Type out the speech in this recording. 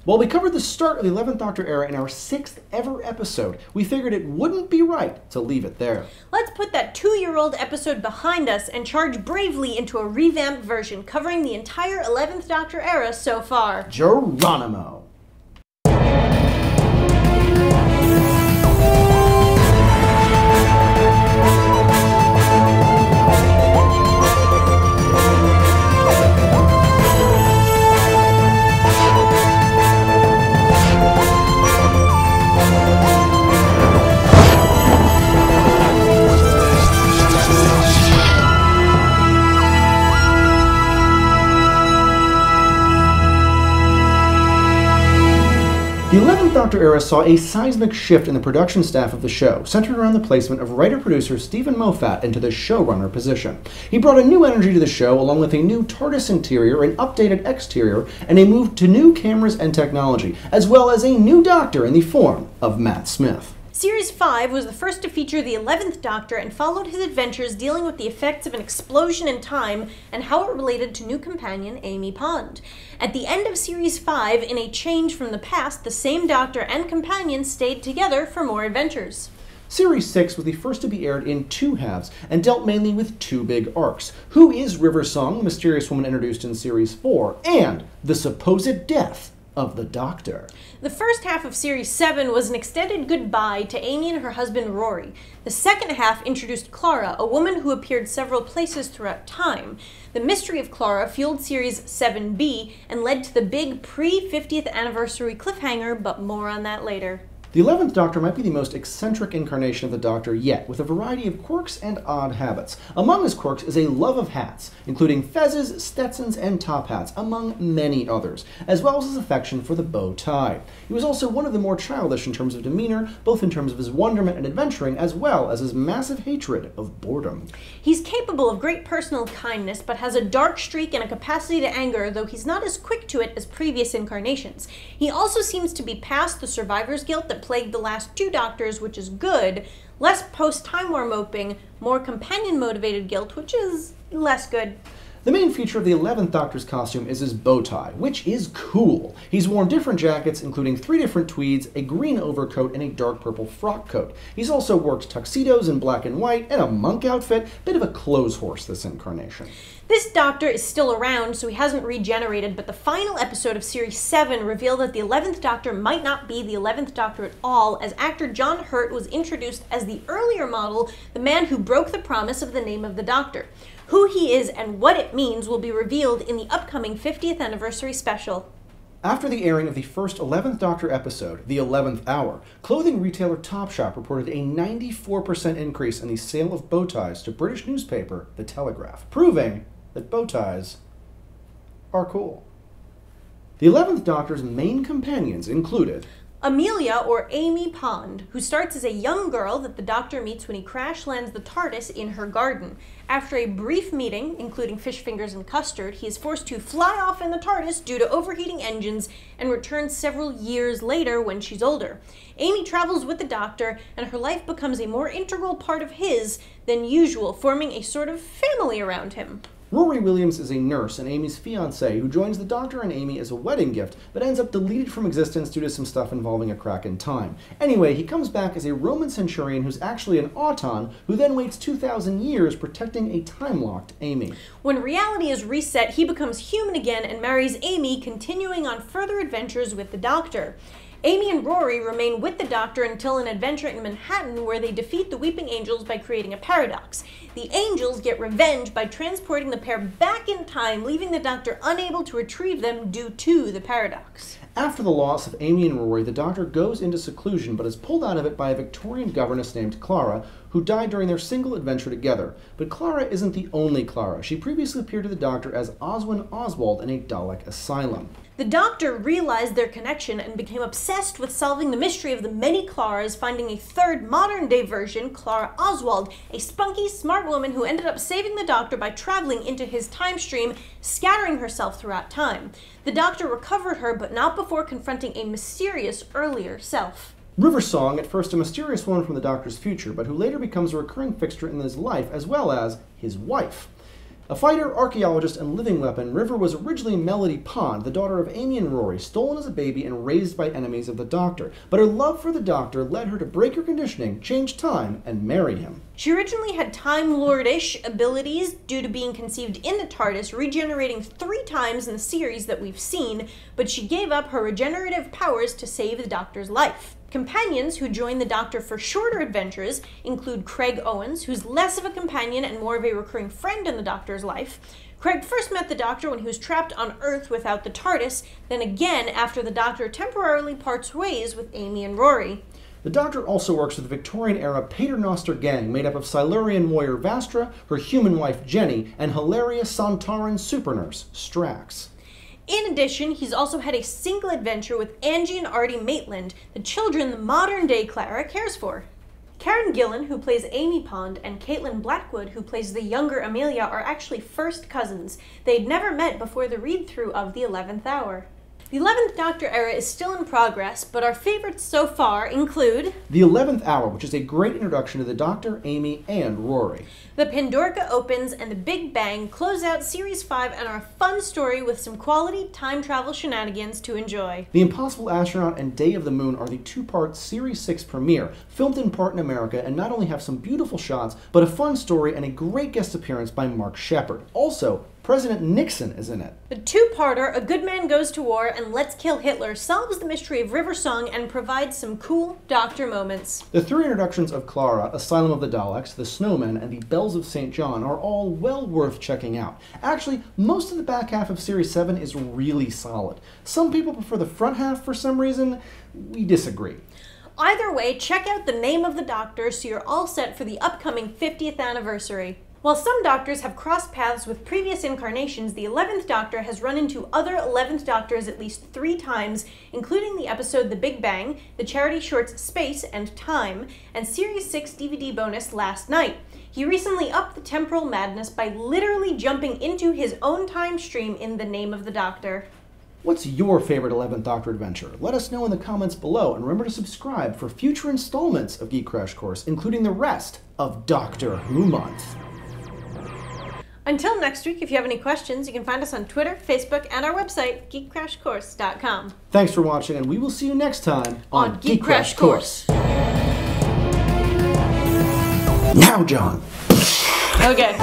While we covered the start of the 11th Doctor era in our 6th ever episode, we figured it wouldn't be right to leave it there. Let's put that 2-year-old episode behind us and charge bravely into a revamped version covering the entire 11th Doctor era so far. Geronimo! The 11th Doctor era saw a seismic shift in the production staff of the show, centered around the placement of writer-producer Stephen Moffat into the showrunner position. He brought a new energy to the show, along with a new TARDIS interior, an updated exterior, and a move to new cameras and technology, as well as a new Doctor in the form of Matt Smith. Series 5 was the first to feature the 11th Doctor and followed his adventures dealing with the effects of an explosion in time and how it related to new companion Amy Pond. At the end of Series 5, in a change from the past, the same Doctor and companion stayed together for more adventures. Series 6 was the first to be aired in 2 halves and dealt mainly with 2 big arcs. Who is River Song, the mysterious woman introduced in Series 4, and the supposed death of the Doctor. The first half of Series 7 was an extended goodbye to Amy and her husband Rory. The second half introduced Clara, a woman who appeared several places throughout time. The mystery of Clara fueled Series 7B and led to the big pre-50th anniversary cliffhanger, but more on that later. The 11th Doctor might be the most eccentric incarnation of the Doctor yet, with a variety of quirks and odd habits. Among his quirks is a love of hats, including fezzes, Stetsons, and top hats, among many others, as well as his affection for the bow tie. He was also one of the more childish in terms of demeanor, both in terms of his wonderment and adventuring, as well as his massive hatred of boredom. He's capable of great personal kindness, but has a dark streak and a capacity to anger, though he's not as quick to it as previous incarnations. He also seems to be past the survivor's guilt that plagued the last 2 Doctors, which is good, less post-Time War moping, more companion-motivated guilt, which is less good. The main feature of the 11th Doctor's costume is his bow tie, which is cool. He's worn different jackets, including 3 different tweeds, a green overcoat, and a dark purple frock coat. He's also worked tuxedos in black and white, and a monk outfit, bit of a clothes horse this incarnation. This Doctor is still around, so he hasn't regenerated, but the final episode of Series 7 revealed that the 11th Doctor might not be the 11th Doctor at all, as actor John Hurt was introduced as the earlier model, the man who broke the promise of the name of the Doctor. Who he is and what it means will be revealed in the upcoming 50th anniversary special. After the airing of the first 11th Doctor episode, The 11th Hour, clothing retailer Topshop reported a 94% increase in the sale of bow ties to British newspaper The Telegraph, proving that bow ties are cool. The 11th Doctor's main companions included Amelia, or Amy Pond, who starts as a young girl that the Doctor meets when he crash lands the TARDIS in her garden. After a brief meeting, including fish fingers and custard, he is forced to fly off in the TARDIS due to overheating engines and returns several years later when she's older. Amy travels with the Doctor, and her life becomes a more integral part of his than usual, forming a sort of family around him. Rory Williams is a nurse and Amy's fiancé who joins the Doctor and Amy as a wedding gift, but ends up deleted from existence due to some stuff involving a crack in time. Anyway, he comes back as a Roman centurion who's actually an Auton, who then waits 2,000 years protecting a time-locked Amy. When reality is reset, he becomes human again and marries Amy, continuing on further adventures with the Doctor. Amy and Rory remain with the Doctor until an adventure in Manhattan where they defeat the Weeping Angels by creating a paradox. The Angels get revenge by transporting the pair back in time, leaving the Doctor unable to retrieve them due to the paradox. After the loss of Amy and Rory, the Doctor goes into seclusion but is pulled out of it by a Victorian governess named Clara, who died during their single adventure together. But Clara isn't the only Clara. She previously appeared to the Doctor as Oswin Oswald in a Dalek asylum. The Doctor realized their connection and became obsessed with solving the mystery of the many Claras, finding a third modern-day version, Clara Oswald, a spunky, smart woman who ended up saving the Doctor by traveling into his time stream, scattering herself throughout time. The Doctor recovered her, but not before confronting a mysterious earlier self. River Song, at first a mysterious woman from the Doctor's future, but who later becomes a recurring fixture in his life, as well as his wife. A fighter, archaeologist, and living weapon, River was originally Melody Pond, the daughter of Amy and Rory, stolen as a baby and raised by enemies of the Doctor. But her love for the Doctor led her to break her conditioning, change time, and marry him. She originally had Time Lord-ish abilities due to being conceived in the TARDIS, regenerating 3 times in the series that we've seen, but she gave up her regenerative powers to save the Doctor's life. Companions who join the Doctor for shorter adventures include Craig Owens, who's less of a companion and more of a recurring friend in the Doctor's life. Craig first met the Doctor when he was trapped on Earth without the TARDIS, then again after the Doctor temporarily parts ways with Amy and Rory. The Doctor also works with the Victorian-era Paternoster gang made up of Silurian warrior Vastra, her human wife Jenny, and hilarious Sontaran supernurse Strax. In addition, he's also had a single adventure with Angie and Artie Maitland, the children the modern-day Clara cares for. Karen Gillan, who plays Amy Pond, and Caitlin Blackwood, who plays the younger Amelia, are actually first cousins. They'd never met before the read-through of The 11th Hour. The 11th Doctor era is still in progress, but our favorites so far include The 11th Hour, which is a great introduction to the Doctor, Amy, and Rory. The Pandorca Opens and The Big Bang close out Series 5 and are a fun story with some quality time travel shenanigans to enjoy. The Impossible Astronaut and Day of the Moon are the 2-part Series 6 premiere, filmed in part in America, and not only have some beautiful shots, but a fun story and a great guest appearance by Mark Shepard. Also, President Nixon is in it. The 2-parter, A Good Man Goes to War and Let's Kill Hitler, solves the mystery of River Song and provides some cool Doctor moments. The 3 introductions of Clara, Asylum of the Daleks, The Snowmen, and The Bells of St. John are all well worth checking out. Actually, most of the back half of Series 7 is really solid. Some people prefer the front half for some reason. We disagree. Either way, check out The Name of the Doctor so you're all set for the upcoming 50th anniversary. While some Doctors have crossed paths with previous incarnations, the 11th Doctor has run into other 11th Doctors at least 3 times, including the episode The Big Bang, the charity shorts Space and Time, and Series 6 DVD bonus Last Night. He recently upped the temporal madness by literally jumping into his own time stream in The Name of the Doctor. What's your favorite 11th Doctor adventure? Let us know in the comments below, and remember to subscribe for future installments of Geek Crash Course, including the rest of Doctor Who Month. Until next week, if you have any questions, you can find us on Twitter, Facebook, and our website, geekcrashcourse.com. Thanks for watching, and we will see you next time on Geek Crash Course. Now, John. Okay.